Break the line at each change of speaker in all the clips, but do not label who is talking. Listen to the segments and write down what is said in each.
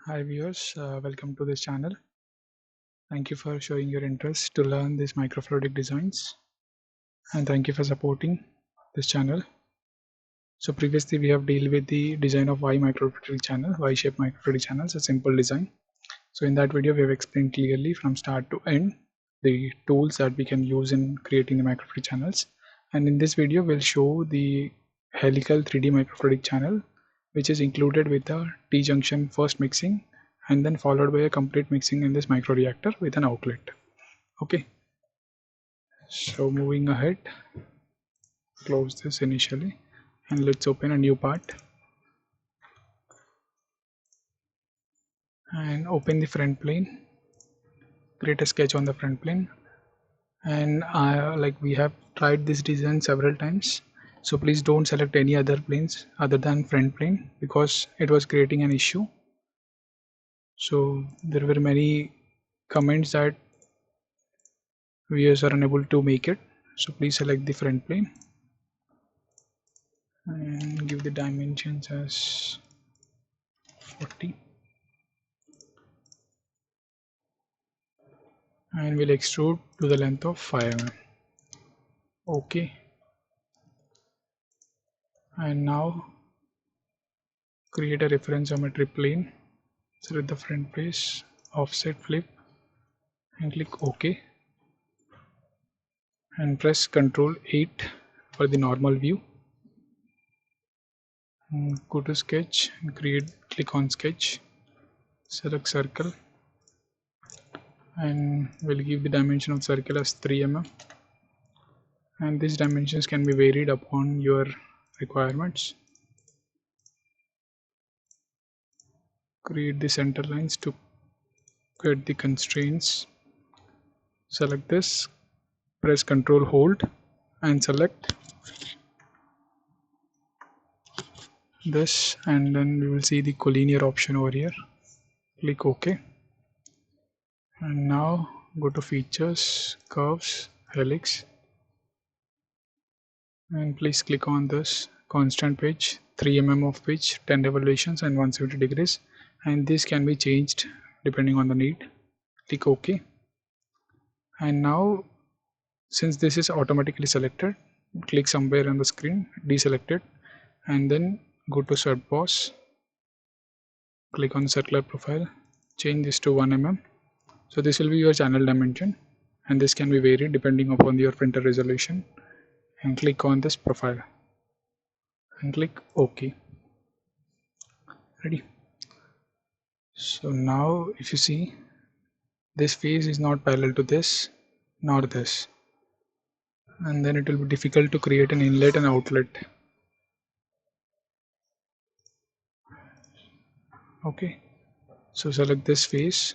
Hi viewers, welcome to this channel. Thank you for showing your interest to learn these microfluidic designs, and thank you for supporting this channel. So previously we have dealt with the design of Y microfluidic channel, Y-shaped microfluidic channels, a simple design. So in that video we have explained clearly from start to end the tools that we can use in creating the microfluidic channels. And in this video we'll show the helical 3D microfluidic channel, which is included with the T-junction first mixing and then followed by a complete mixing in this microreactor with an outlet. Okay, so moving ahead, close this initially and let's open a new part and open the front plane, create a sketch on the front plane. And like we have tried this design several times, so please don't select any other planes other than front plane because it was creating an issue. So there were many comments that viewers are unable to make it, so please select the front plane and give the dimensions as 40 and we'll extrude to the length of 5 mm. Okay, and now create a reference geometry plane, select the front face, offset flip and click OK and press Ctrl 8 for the normal view. And go to sketch and click on sketch, select circle and we'll give the dimension of circle as 3 mm, and these dimensions can be varied upon your requirements. Create the center lines to get the constraints. Select this, press Ctrl hold and select this, and then we will see the collinear option over here. Click OK and now go to features, curves, helix, and please click on this constant pitch, 3 mm of pitch, 10 revolutions and 170 degrees, and this can be changed depending on the need. Click OK and now since this is automatically selected, click somewhere on the screen, deselect it and then go to sub boss, click on circular profile, change this to 1 mm. So this will be your channel dimension and this can be varied depending upon your printer resolution, and click on this profile and click OK. Ready. So now if you see, this face is not parallel to this nor this, and then it will be difficult to create an inlet and outlet. Okay, so select this face,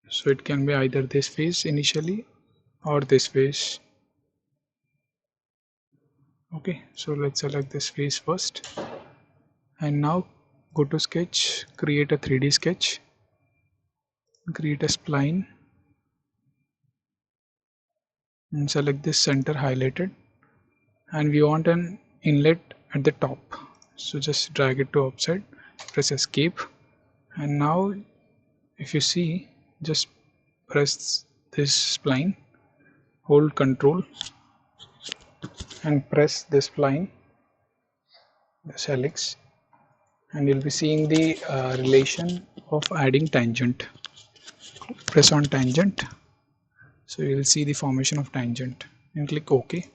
so it can be either this face initially or this face. Okay, so let's select this face first and now go to sketch, create a 3D sketch, create a spline and select this center highlighted, and we want an inlet at the top, so just drag it to outside, press escape, and now if you see, just press this spline, hold Ctrl and press this spline, this helix, and you'll be seeing the relation of adding tangent. Press on tangent, so you'll see the formation of tangent and click OK,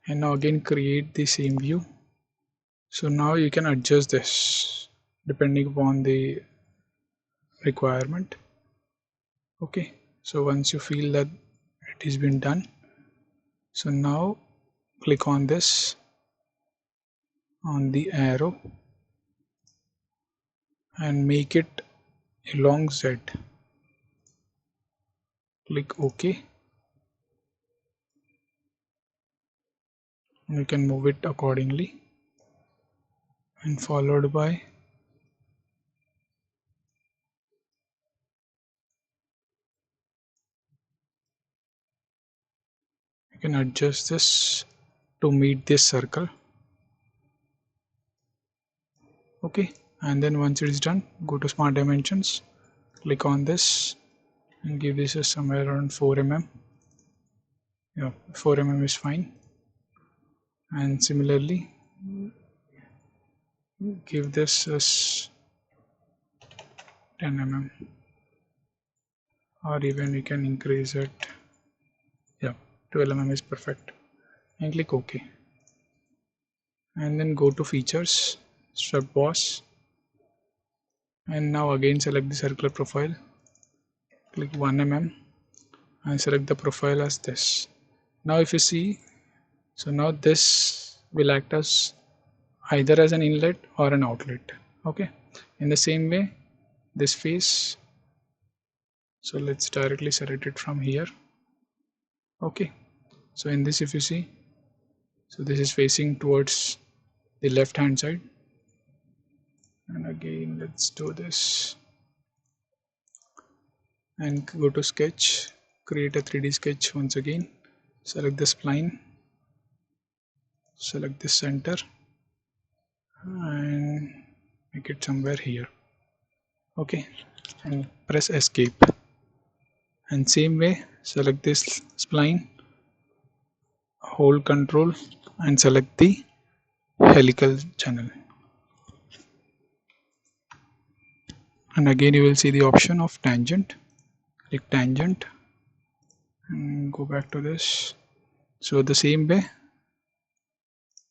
and now again create the same view. So now you can adjust this depending upon the requirement. Okay, so once you feel that it has been done, so now click on this, on the arrow, and make it a long Z. Click OK, and you can move it accordingly, and followed by you can adjust this to meet this circle. Okay, And then once it is done, go to smart dimensions, click on this and give this as somewhere around 4 mm. Yeah, 4 mm is fine. And similarly give this as 10 mm, or even we can increase it. Yeah, 12 mm is perfect, and click OK. And then go to features, swept boss, and now again select the circular profile, click 1 mm and select the profile as this. Now if you see, so now this will act as either as an inlet or an outlet. Okay, in the same way this face, so let's directly select it from here. Okay, so in this if you see, so this is facing towards the left hand side, and again let's do this and go to sketch, create a 3D sketch once again, select the spline, select the center and make it somewhere here. Okay, and press escape, and same way select this spline, hold control and select the helical channel, and again you will see the option of tangent. Click tangent and go back to this. So the same way,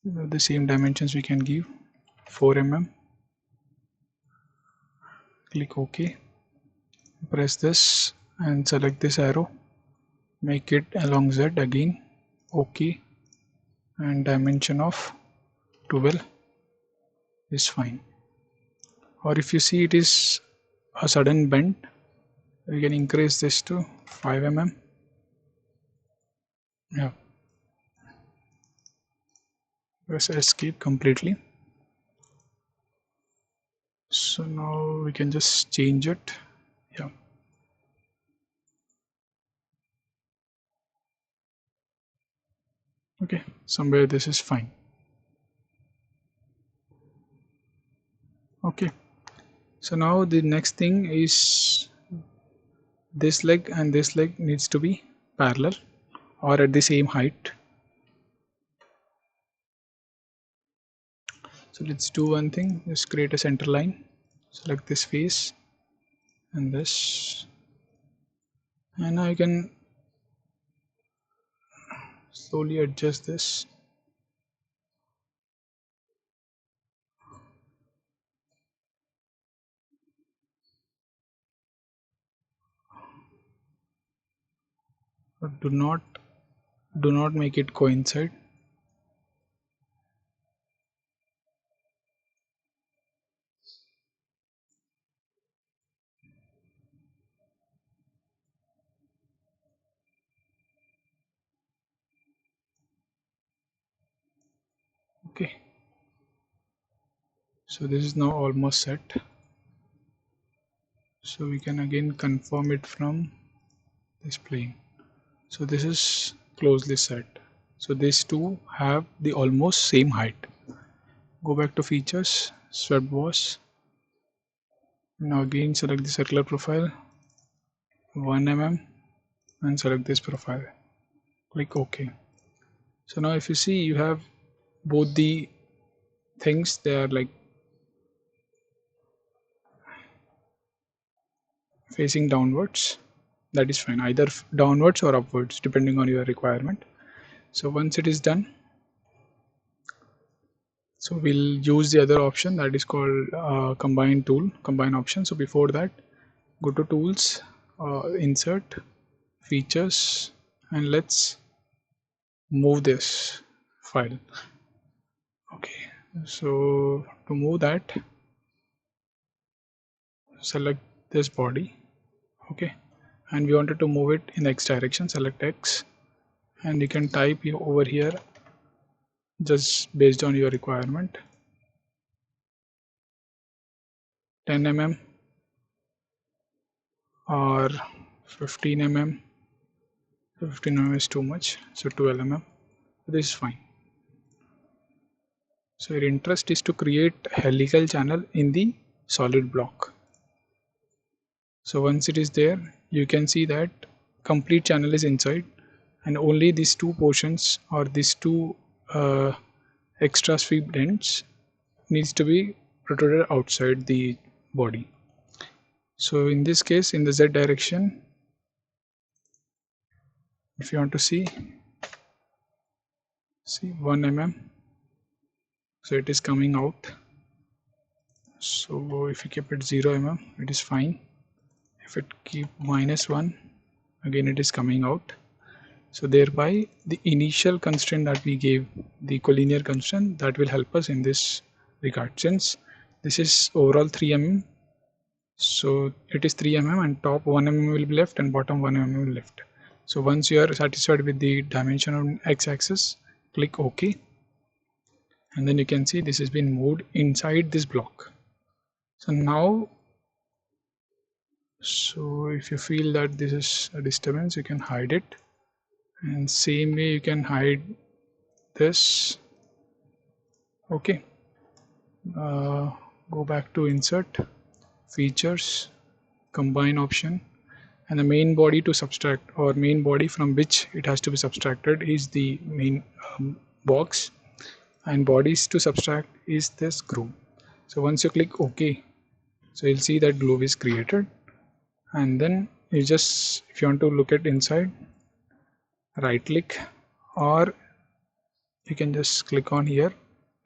the same dimensions we can give 4 mm. Click OK, press this and select this arrow, make it along Z again, OK, and dimension of 12 is fine. Or if you see it is a sudden bend, we can increase this to 5 mm. Yeah, press escape completely. So now we can just change it. Yeah, okay, somewhere this is fine. Okay, so now the next thing is this leg and this leg needs to be parallel or at the same height. So let's do one thing, just create a center line, select this face and this, and now you can slowly adjust this. But do not make it coincide. Okay, so this is now almost set, so we can again confirm it from this plane. So this is closely set, so these two have the almost same height. Go back to features, swept boss, now again select the circular profile 1 mm and select this profile, click OK. So now if you see, you have both the things, they are like facing downwards. That is fine, either downwards or upwards depending on your requirement. So once it is done, so we'll use the other option that is called combine option. So before that, go to tools, insert, features, and let's move this file. Okay, so to move that, select this body. Okay, and we wanted to move it in X direction, select X, and you can type over here just based on your requirement, 10 mm or 15 mm. 15 mm is too much, so 12 mm, this is fine. So your interest is to create helical channel in the solid block. So once it is there, you can see that complete channel is inside, and only these two portions or these two uh, extra sweep ends needs to be protruded outside the body. So in this case, in the Z direction, if you want to see 1 mm, so it is coming out. So if you keep it 0 mm, it is fine. If it keep -1, again it is coming out. So thereby the initial constraint that we gave, the collinear constraint, that will help us in this regard. Since this is overall 3 mm, so it is 3 mm and top 1 mm will be left and bottom 1 mm will be left. So once you are satisfied with the dimension on x-axis, click OK, and then you can see this has been moved inside this block. So now, so if you feel that this is a disturbance, you can hide it, and same way you can hide this. Okay, go back to insert, features, combine option, and the main body to subtract, or main body from which it has to be subtracted, is the main box, and bodies to subtract is this groove. So once you click OK, so you'll see that groove is created, and then you just, if you want to look at inside, right click, or you can just click on here,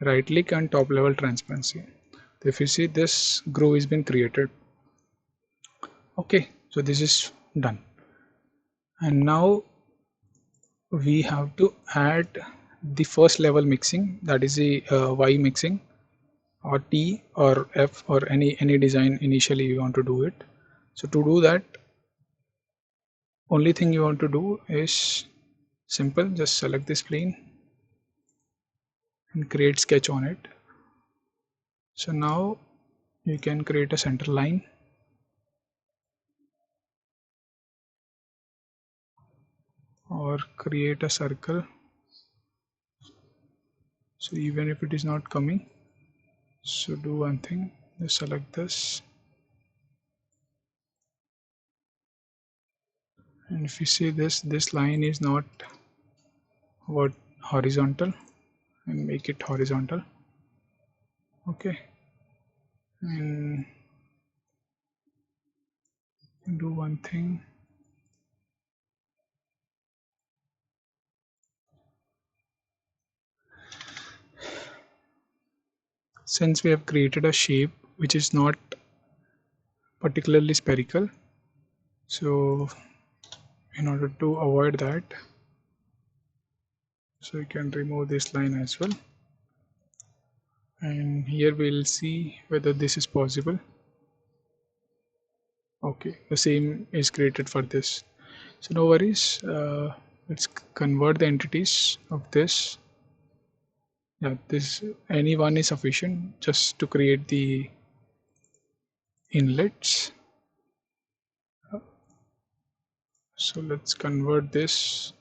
right click and top level transparency. If you see, this groove has been created. Okay, so this is done, and now we have to add the first level mixing, that is the Y mixing, or T or F, or any design initially you want to do it. So to do that, only thing you want to do is simple, just select this plane and create sketch on it. So now you can create a center line, or create a circle. So even if it is not coming, so do one thing, just select this, and if you see this line is not what horizontal, and make it horizontal. Okay, and do one thing, since we have created a shape which is not particularly spherical, so in order to avoid that, so you can remove this line as well, and here we'll see whether this is possible. Okay, the same is created for this, so no worries. Let's convert the entities of this. Yeah, this any one is sufficient just to create the inlets. So let's convert this,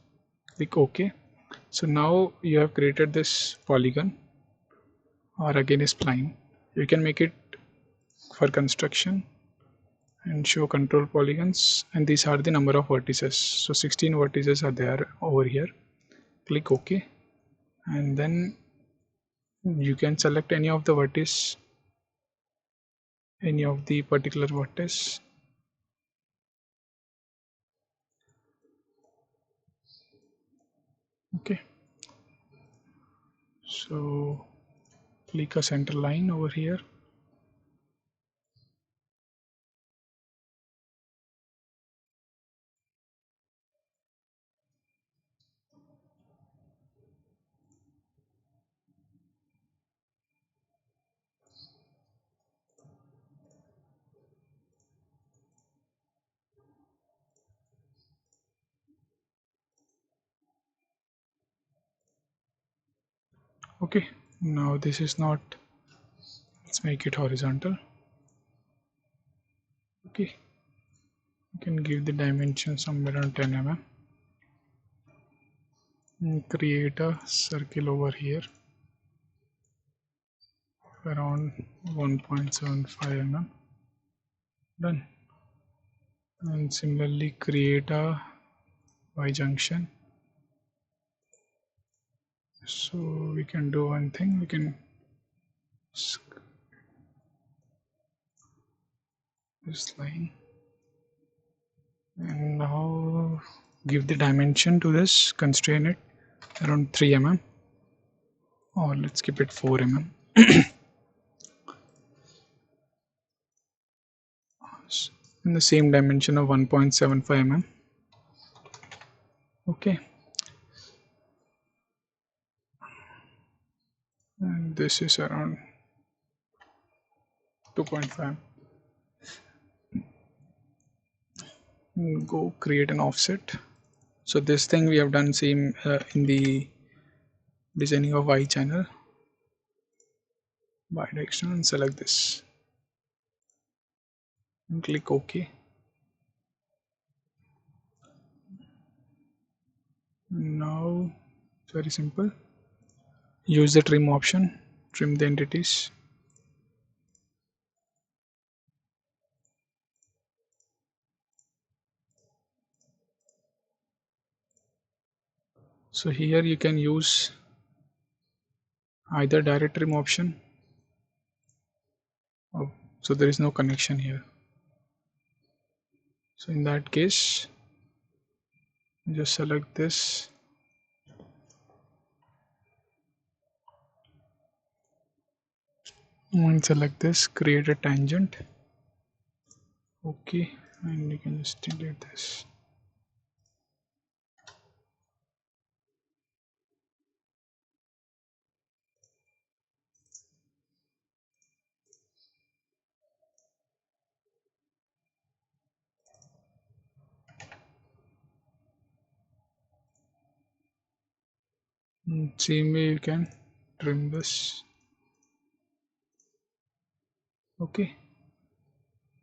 click OK. So now you have created this polygon, or again a spline. You can make it for construction and show control polygons, and these are the number of vertices. So 16 vertices are there over here. Click OK, and then you can select any of the vertices, any of the particular vertex. Okay, so click a center line over here. Okay, now this is not, let's make it horizontal. Okay, you can give the dimension somewhere around 10 mm and create a circle over here. around 1.75 mm. Done. And similarly create a Y junction. So we can do one thing, we can this line and now give the dimension to this, constrain it around 3 mm, or let's keep it 4 mm. In the same dimension of 1.75 mm. Okay, and this is around 2.5. Go create an offset. So this thing we have done same in the designing of Y channel. Bidirectional, and select this and click OK. Now it's very simple. Use the trim option, trim the entities. So here you can use either direct trim option. Oh, so there is no connection here. So in that case, just select this and select this, create a tangent. Okay, and you can just delete this. Same way you can trim this. Okay,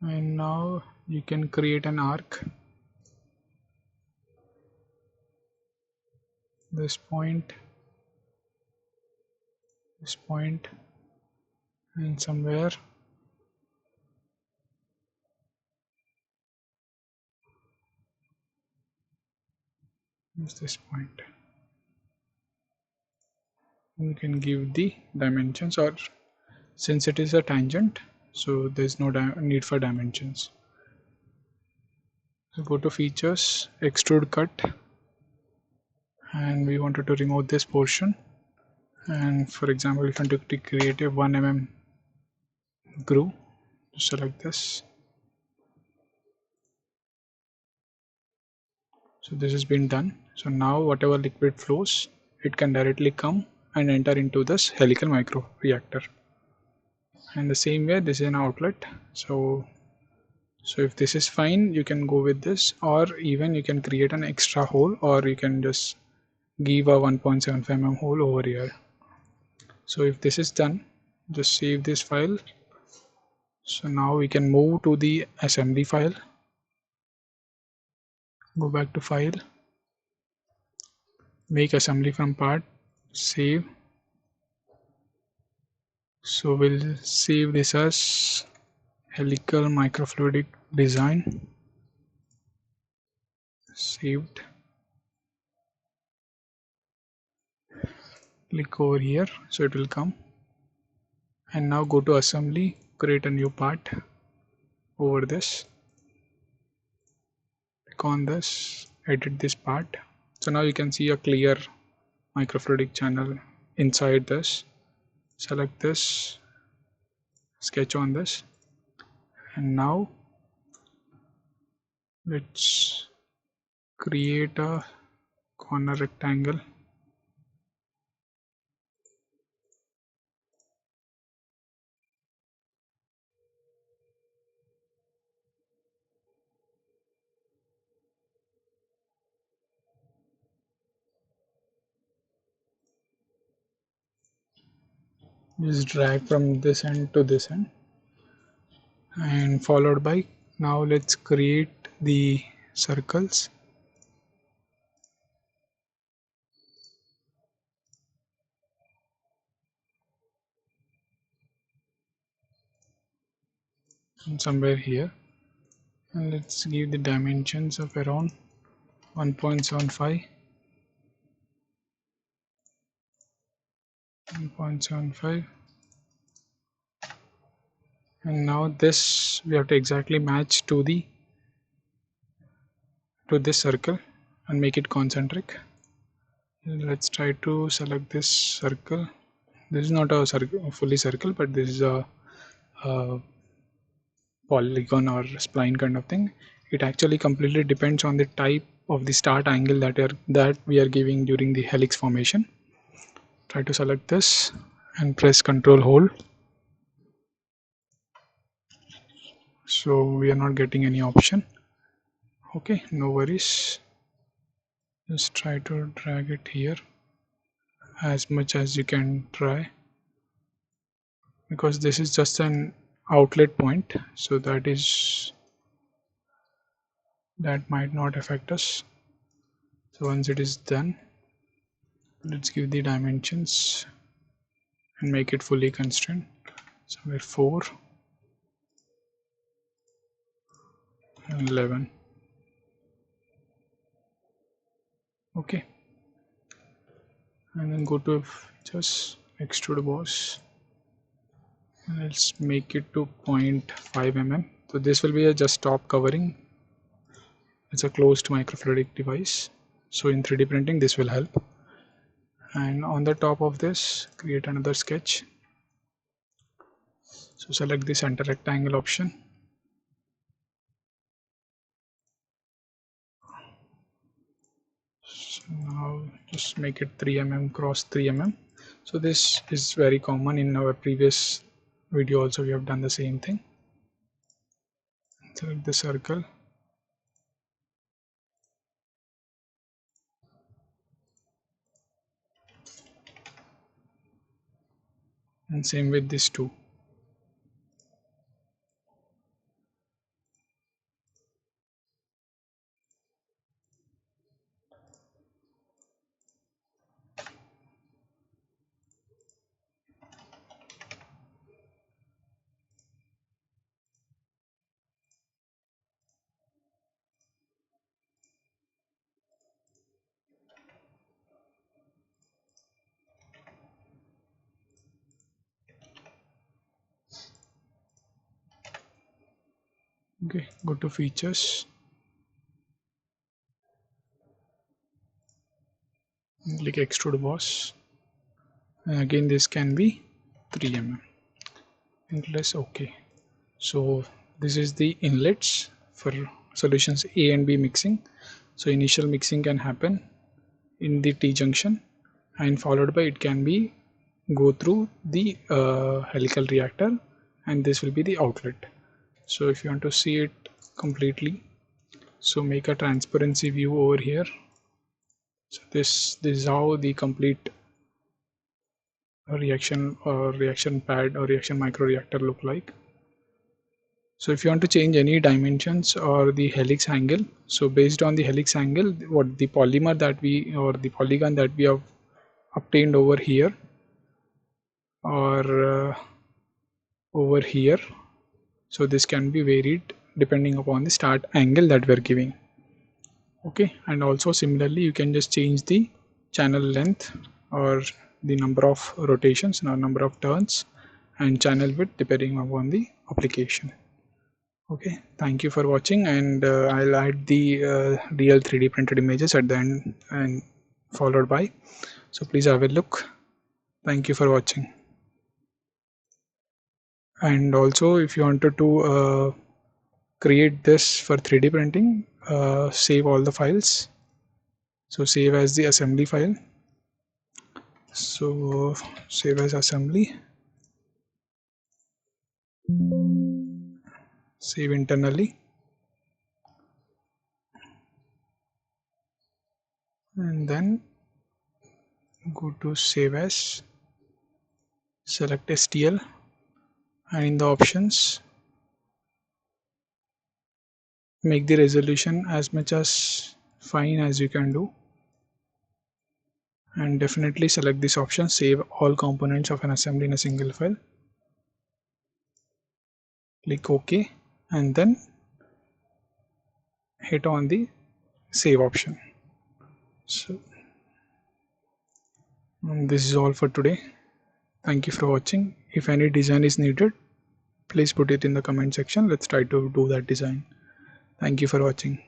and now you can create an arc. This point, and somewhere is this point. You can give the dimensions, or since it is a tangent, so there's no need for dimensions. So go to features, extrude cut, and we wanted to remove this portion, and for example if you want to create a 1 mm groove, select this. So this has been done. So now whatever liquid flows, it can directly come and enter into this helical micro reactor. And the same way this is an outlet. So if this is fine, you can go with this, or even you can create an extra hole, or you can just give a 1.75 mm hole over here. So if this is done, just save this file. So now we can move to the assembly file. Go back to file, make assembly from part, save. So we'll save this as helical microfluidic design. Saved. Click over here, so it will come. And now go to assembly, create a new part over this. Click on this, edit this part. So now you can see a clear microfluidic channel inside this. Select this, sketch on this, and now let's create a corner rectangle. Just drag from this end to this end, and followed by, now let's create the circles. and somewhere here, and let's give the dimensions of around 1.75, 1.75, and now this we have to exactly match to this circle and make it concentric. Let's try to select this circle. This is not a circle, fully circle, but this is a polygon or spline kind of thing. It actually completely depends on the type of the start angle that we are giving during the helix formation. Try to select this and press Ctrl hold. So we are not getting any option. Okay, no worries. Just try to drag it here as much as you can try, because this is just an outlet point, so that might not affect us. So once it is done, let's give the dimensions and make it fully constrained. Somewhere 4 and 11. Okay, and then go to just extrude boss, and let's make it to 0.5 mm. So this will be a just top covering. It's a closed microfluidic device, so in 3D printing this will help. And on the top of this, create another sketch. So select the center rectangle option. So now just make it 3 mm cross 3 mm. So this is very common. In our previous video also we have done the same thing. Select the circle, and same with this too. Okay, go to features, click extrude boss, and again this can be 3 mm, and press OK. So this is the inlets for solutions A and B mixing. So initial mixing can happen in the T-junction, and followed by it can be go through the helical reactor, and this will be the outlet. So if you want to see it completely, so make a transparency view over here. So this is how the complete reaction or reaction pad or reaction micro reactor look like. So if you want to change any dimensions or the helix angle, so based on the helix angle, what the polymer that we or the polygon that we have obtained over here or over here, so this can be varied depending upon the start angle that we're giving. Okay, and also similarly you can just change the channel length or the number of rotations or number of turns and channel width depending upon the application. Okay, thank you for watching, and I'll add the real 3D printed images at the end and followed by, so please have a look. Thank you for watching. And also if you wanted to create this for 3D printing, save all the files. So save as the assembly file. So save as assembly, save internally, and then go to save as, select STL, and in the options make the resolution as much as fine as you can do, and definitely select this option, save all components of an assembly in a single file. click OK, and then hit on the save option. So this is all for today. Thank you for watching. If any design is needed, please put it in the comment section. Let's try to do that design. Thank you for watching.